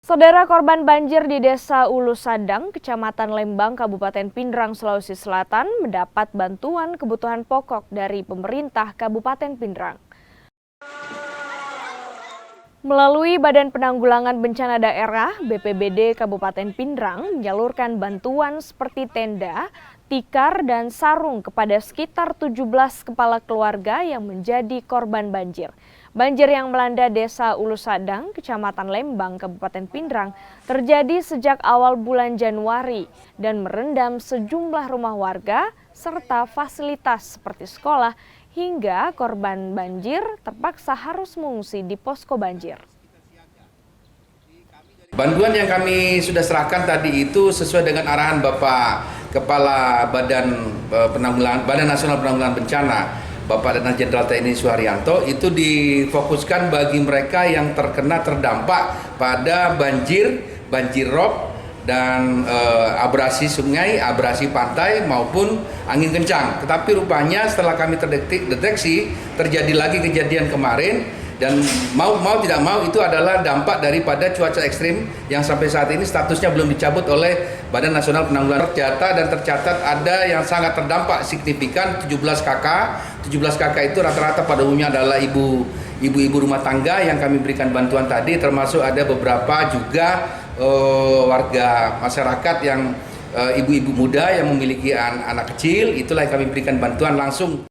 Saudara korban banjir di Desa Ulu Sadang, Kecamatan Lembang, Kabupaten Pindrang, Sulawesi Selatan mendapat bantuan kebutuhan pokok dari pemerintah Kabupaten Pindrang. Melalui Badan Penanggulangan Bencana Daerah (BPBD) Kabupaten Pindrang menyalurkan bantuan seperti tenda, tikar, dan sarung kepada sekitar 17 kepala keluarga yang menjadi korban banjir. Banjir yang melanda Desa Ulu Sadang, Kecamatan Lembang, Kabupaten Pindrang terjadi sejak awal bulan Januari dan merendam sejumlah rumah warga serta fasilitas seperti sekolah, hingga korban banjir terpaksa harus mengungsi di posko banjir. Bantuan yang kami sudah serahkan tadi itu sesuai dengan arahan Bapak Kepala Badan Nasional Penanggulangan Bencana, Bapak Letnan Jenderal TNI Suharyanto, itu difokuskan bagi mereka yang terdampak pada banjir rob, dan abrasi sungai, abrasi pantai maupun angin kencang. Tetapi rupanya setelah kami terdeteksi terjadi lagi kejadian kemarin, dan mau tidak mau itu adalah dampak daripada cuaca ekstrim yang sampai saat ini statusnya belum dicabut oleh Badan Nasional Penanggulangan. Tercatat ada yang sangat terdampak signifikan 17 KK. 17 KK itu rata-rata pada umumnya adalah ibu-ibu rumah tangga yang kami berikan bantuan tadi, termasuk ada beberapa juga warga masyarakat yang ibu-ibu muda yang memiliki anak kecil, itulah yang kami berikan bantuan langsung.